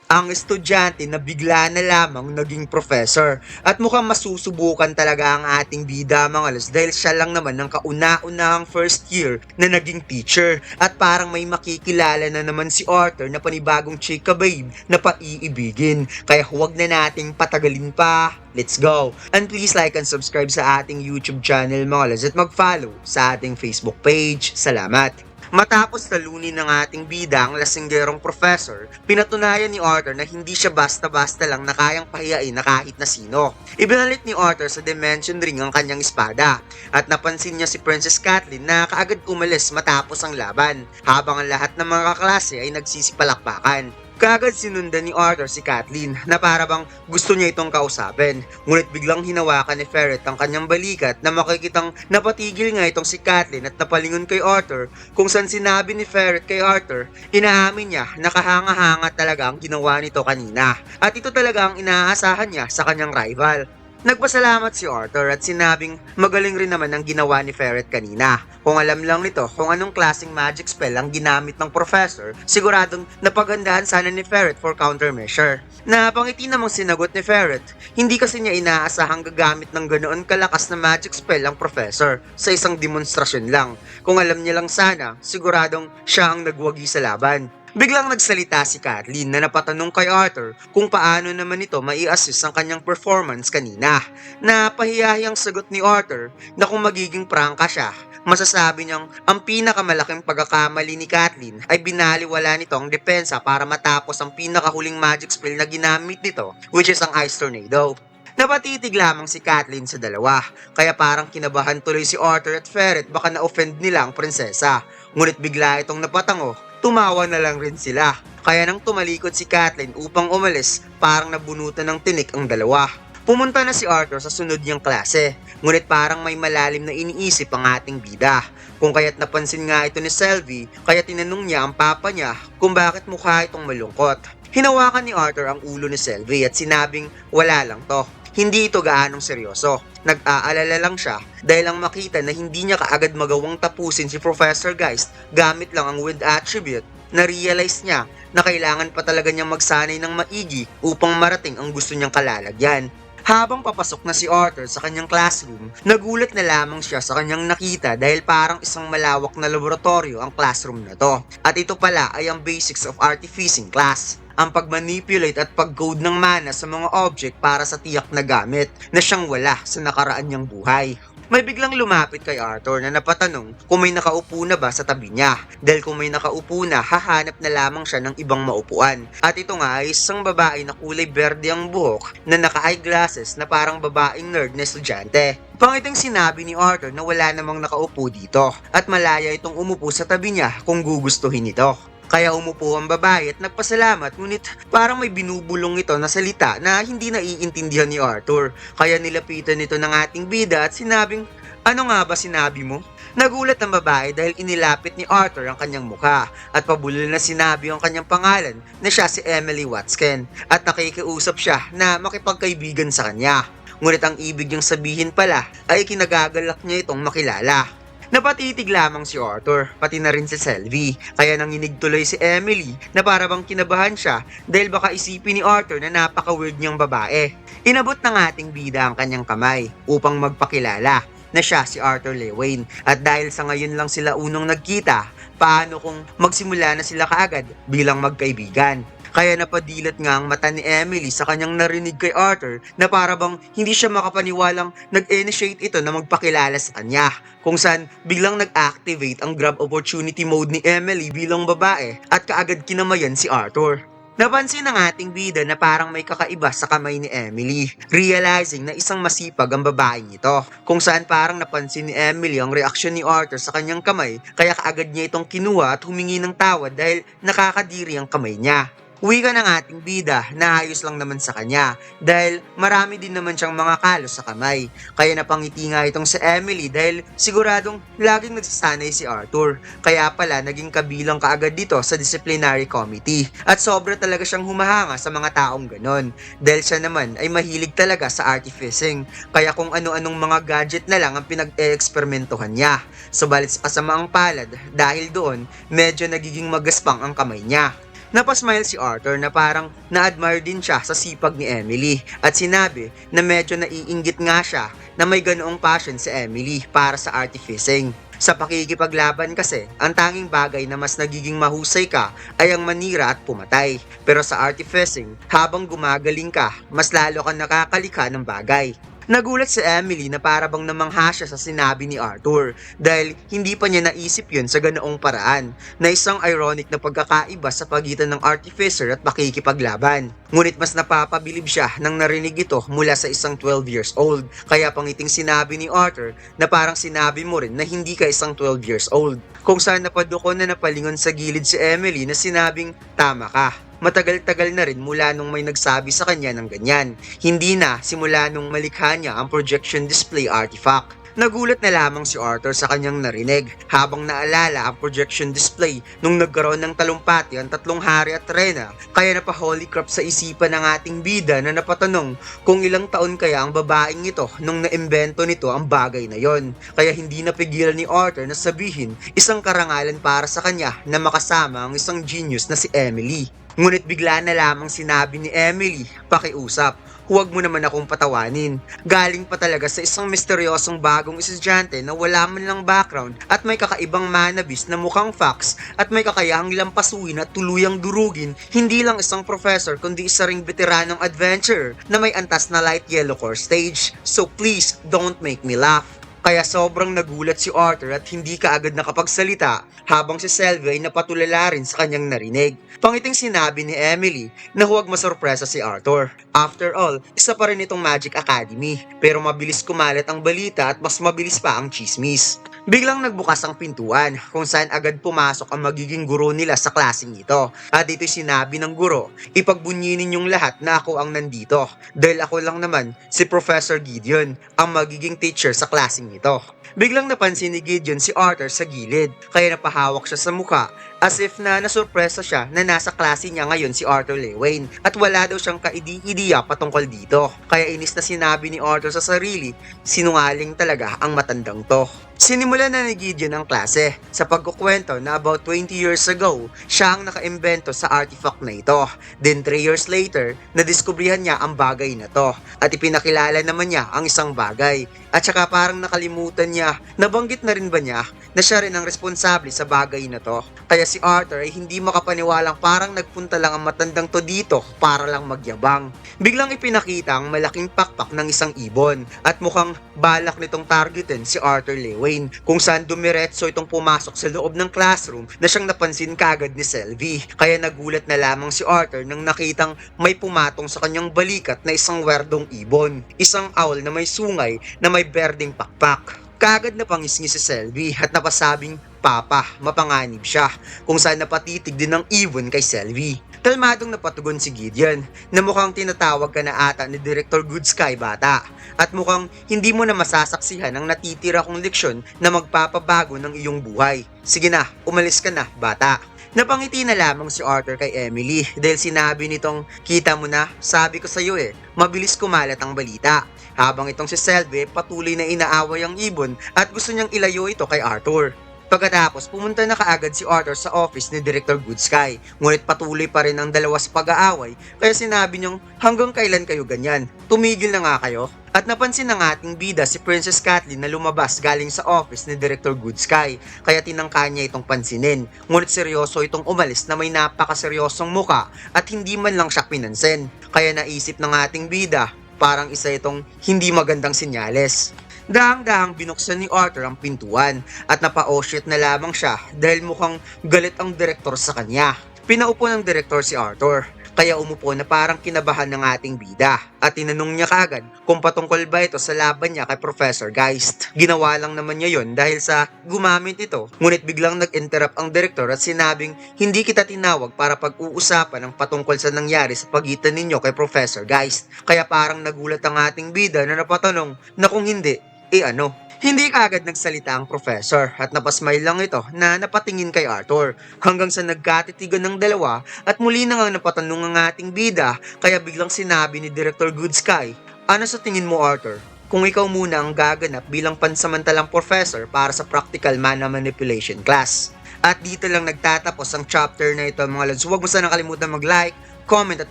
ang estudyante na bigla na lamang naging professor. At mukhang masusubukan talaga ang ating bida mga los dahil siya lang naman ang kauna-unahang first year na naging teacher. At parang may makikilala na naman si Arthur na panibagong chika babe na paiibigin. Kaya huwag na nating patagalin pa. Let's go! And please like and subscribe sa ating YouTube channel mga los at mag-follow sa ating Facebook page. Salamat! Matapos talunin ng ating bida ang lasinggerong professor, pinatunayan ni Arthur na hindi siya basta-basta lang na kayang pahiyain na kahit na sino. Ibinalit ni Arthur sa Dimension Ring ang kanyang espada at napansin niya si Princess Kathleen na kaagad umalis matapos ang laban habang ang lahat ng mga kaklase ay nagsisipalakpakan. Kaagad sinundan ni Arthur si Kathleen na para bang gusto niya itong kausapin. Ngunit biglang hinawakan ni Ferret ang kanyang balikat na makikitang napatigil nga itong si Kathleen at napalingon kay Arthur kung saan sinabi ni Ferret kay Arthur, inaamin niya na kahanga-hanga talaga ang ginawa nito kanina. At ito talaga ang inaasahan niya sa kanyang rival. Nagpasalamat si Arthur at sinabing magaling rin naman ang ginawa ni Ferret kanina. Kung alam lang nito kung anong klaseng magic spell ang ginamit ng professor, siguradong napagandahan sana ni Ferret for countermeasure. Napangiti namang sinagot ni Ferret, hindi kasi niya inaasahang gagamit ng ganoon kalakas na magic spell ang professor sa isang demonstrasyon lang. Kung alam niya lang sana, siguradong siya ang nagwagi sa laban. Biglang nagsalita si Kathleen na napatanong kay Arthur kung paano naman ito mai-assist ang kanyang performance kanina. Napahiyahiyang sagot ni Arthur na kung magiging prangka siya, masasabi niyang ang pinakamalaking pagkakamali ni Kathleen ay binaliwala nito ang depensa para matapos ang pinakahuling magic spell na ginamit nito, which is ang Ice Tornado. Napatitig lamang si Kathleen sa dalawa, kaya parang kinabahan tuloy si Arthur at Ferret baka na-offend nila ang prinsesa. Ngunit bigla itong napatango, tumawa na lang rin sila. Kaya nang tumalikod si Kathleen upang umalis, parang nabunutan ng tinik ang dalawa. Pumunta na si Arthur sa sunod niyang klase, ngunit parang may malalim na iniisip ang ating bida. Kung kaya't napansin nga ito ni Selvi, kaya tinanong niya ang papa niya kung bakit mukha itong malungkot. Hinawakan ni Arthur ang ulo ni Selvi at sinabing wala lang to. Hindi ito gaanong seryoso. Nag-aalala lang siya dahil lang makita na hindi niya kaagad magawang tapusin si Professor Geist gamit lang ang wind attribute. Na-realize niya na kailangan pa talaga niyang magsanay ng maigi upang marating ang gusto niyang kalalagyan. Habang papasok na si Arthur sa kanyang classroom, nagulat na lamang siya sa kanyang nakita dahil parang isang malawak na laboratorio ang classroom na to. At ito pala ay ang basics of artificing class. Ang pag-manipulate at pag-code ng mana sa mga object para sa tiyak na gamit na siyang wala sa nakaraan niyang buhay. May biglang lumapit kay Arthur na napatanong kung may nakaupo na ba sa tabi niya. Dahil kung may nakaupo na, hahanap na lamang siya ng ibang maupuan. At ito nga ay isang babae na kulay berde ang buhok na naka-eyeglasses na parang babaeng nerd na estudyante. Pangiting sinabi ni Arthur na wala namang nakaupo dito at malaya itong umupo sa tabi niya kung gugustuhin ito. Kaya umupo ang babae at nagpasalamat ngunit parang may binubulong ito na salita na hindi naiintindihan ni Arthur. Kaya nilapitan nito ng ating bida at sinabing, ano nga ba sinabi mo? Nagulat ang babae dahil inilapit ni Arthur ang kanyang mukha at pabulol na sinabi ang kanyang pangalan na siya si Emily Watsken at nakikiusap siya na makipagkaibigan sa kanya. Ngunit ang ibig niyang sabihin pala ay kinagagalak niya itong makilala. Napatitig lamang si Arthur, pati na rin si Selvi, kaya nanginig tuloy si Emily na para bang kinabahan siya dahil baka isipin ni Arthur na napaka-weird niyang babae. Inabot ng ating bida ang kanyang kamay upang magpakilala na siya si Arthur Lewin at dahil sa ngayon lang sila unang nagkita, paano kung magsimula na sila kaagad bilang magkaibigan? Kaya napadilat nga ang mata ni Emily sa kanyang narinig kay Arthur na para bang hindi siya makapaniwalang nag-initiate ito na magpakilala sa kanya. Kung saan biglang nag-activate ang grab opportunity mode ni Emily bilang babae at kaagad kinamayan si Arthur. Napansin ng ating bida na parang may kakaiba sa kamay ni Emily, realizing na isang masipag ang babaeng ito. Kung saan parang napansin ni Emily ang reaksyon ni Arthur sa kanyang kamay, kaya kaagad niya itong kinuha at humingi ng tawad dahil nakakadiri ang kamay niya. Wika ng ating bida na ayos lang naman sa kanya dahil marami din naman siyang mga kalos sa kamay. Kaya napangiti nga itong si Emily dahil siguradong laging nagsasanay si Arthur. Kaya pala naging kabilang kaagad dito sa disciplinary committee. At sobra talaga siyang humahanga sa mga taong ganon. Dahil siya naman ay mahilig talaga sa artificing. Kaya kung ano-anong mga gadget na lang ang pinag-e-eksperimentuhan niya. Subalit sa kasamaang palad dahil doon medyo nagiging magaspang ang kamay niya. Napasmile si Arthur na parang na-admire din siya sa sipag ni Emily at sinabi na medyo naiinggit nga siya na may ganoong passion si Emily para sa artificing. Sa pakikipaglaban kasi, ang tanging bagay na mas nagiging mahusay ka ay ang manira at pumatay. Pero sa artificing, habang gumagaling ka, mas lalo kang nakakalika ng bagay. Nagulat si Emily na para bang namangha siya sa sinabi ni Arthur dahil hindi pa niya naisip yun sa ganoong paraan na isang ironic na pagkakaiba sa pagitan ng artificer at pakikipaglaban. Ngunit mas napapabilib siya nang narinig ito mula sa isang 12 years old. Kaya pangiting sinabi ni Arthur na parang sinabi mo rin na hindi ka isang 12 years old. Kung saan napaduko na napalingon sa gilid si Emily na sinabing tama ka. Matagal-tagal na rin mula nung may nagsabi sa kanya ng ganyan. Hindi na simula nung malikha niya ang projection display artifact. Nagulat na lamang si Arthur sa kanyang narinig habang naalala ang projection display nung nagkaroon ng talumpati ang tatlong hari at reyna, kaya napa-holy crap sa isipan ng ating bida na napatanong kung ilang taon kaya ang babaeng ito nung naimbento nito ang bagay na yon. Kaya hindi napigilan ni Arthur na sabihin isang karangalan para sa kanya na makasama ang isang genius na si Emily. Ngunit bigla na lamang sinabi ni Emily, pakiusap, huwag mo naman akong patawanin. Galing pa talaga sa isang misteryosong bagong estudyante na wala man lang background at may kakaibang manabis na mukhang fox at may kakayahang lampasuin at tuluyang durugin, hindi lang isang professor kundi isa ring veteranong adventurer na may antas na light yellow core stage. So please, don't make me laugh. Kaya sobrang nagulat si Arthur at hindi kaagad nakapagsalita habang si Sylvie ay napatulala rin sa kanyang narinig. Pangiting sinabi ni Emily na huwag masorpresa si Arthur. After all, isa pa rin itong Magic Academy pero mabilis kumalat ang balita at mas mabilis pa ang chismis. Biglang nagbukas ang pintuan kung saan agad pumasok ang magiging guro nila sa klaseng ito. At dito'y sinabi ng guro, ipagbunyi ninyong lahat na ako ang nandito dahil ako lang naman si Professor Gideon, ang magiging teacher sa klaseng ito. Biglang napansin ni Gideon si Arthur sa gilid kaya napahawak siya sa mukha as if na nasurpresa siya na nasa klase niya ngayon si Arthur Lewin at wala daw siyang kaidi-idiya patungkol dito. Kaya inis na sinabi ni Arthur sa sarili, sinungaling talaga ang matandang to. Sinimulan na ni Gideon ang klase sa pagkukwento na about 20 years ago, siya ang nakaimbento sa artifact na ito. Then 3 years later, nadiskubrihan niya ang bagay na to at ipinakilala naman niya ang isang bagay. At saka parang nakalimutan niya, nabanggit na rin ba niya na siya rin ang responsable sa bagay na to? Kaya si Arthur ay hindi makapaniwalang parang nagpunta lang ang matandang to dito para lang magyabang. Biglang ipinakita ang malaking pakpak ng isang ibon at mukhang balak nitong targetin si Arthur Lewin kung saan dumiretso itong pumasok sa loob ng classroom na siyang napansin kagad ni Sylvie. Kaya nagulat na lamang si Arthur nang nakitang may pumatong sa kanyang balikat na isang werdong ibon, isang owl na may sungay na may berdeng pakpak. Kagad na pangisngis si Sylvie at napasabing papa, mapanganib siya kung saan napatitig din ng ibon kay Sylvie. Kalmadong napatugon si Gideon na mukhang tinatawag ka na ata ni Director Goodsky bata at mukhang hindi mo na masasaksihan ang natitira kong leksyon na magpapabago ng iyong buhay. Sige na, umalis ka na bata. Napangiti na lamang si Arthur kay Emily dahil sinabi nitong kita mo na, sabi ko sa iyo mabilis kumalat ang balita. Habang itong si Sylvie patuloy na inaaway ang ibon at gusto niyang ilayo ito kay Arthur. Pagkatapos pumunta na kaagad si Arthur sa office ni Director Goodsky, ngunit patuloy pa rin ang dalawa sa pag-aaway kaya sinabi niyang hanggang kailan kayo ganyan, tumigil na nga kayo. At napansin ng ating bida si Princess Kathleen na lumabas galing sa office ni Director Goodsky kaya tinangka niya itong pansinin, ngunit seryoso itong umalis na may napakaseryosong muka at hindi man lang siya pinansin. Kaya naisip ng ating bida, parang isa itong hindi magandang senyales. Dahang-dahang binuksan ni Arthur ang pintuan at napa-oh shit na lamang siya dahil mukhang galit ang direktor sa kanya. Pinaupo ng direktor si Arthur, kaya umupo na parang kinabahan ng ating bida at tinanong niya kaagad kung patungkol ba ito sa laban niya kay Professor Geist. Ginawa lang naman niya yon dahil sa gumamit ito, ngunit biglang nag-interrupt ang direktor at sinabing hindi kita tinawag para pag-uusapan ang patungkol sa nangyari sa pagitan ninyo kay Professor Geist. Kaya parang nagulat ang ating bida na napatanong na kung hindi, ano? Hindi kaagad nagsalita ang professor at napasmile lang ito na napatingin kay Arthur hanggang sa nagkatitigan ng dalawa at muli na nga napatanong ang ating bida kaya biglang sinabi ni Director Goodsky, ano sa tingin mo Arthur? Kung ikaw muna ang gaganap bilang pansamantalang professor para sa practical mana manipulation class. At dito lang nagtatapos ang chapter na ito mga lods. Huwag mo sanang kalimutan mag-like, comment at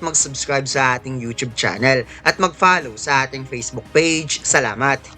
mag-subscribe sa ating YouTube channel at mag-follow sa ating Facebook page. Salamat!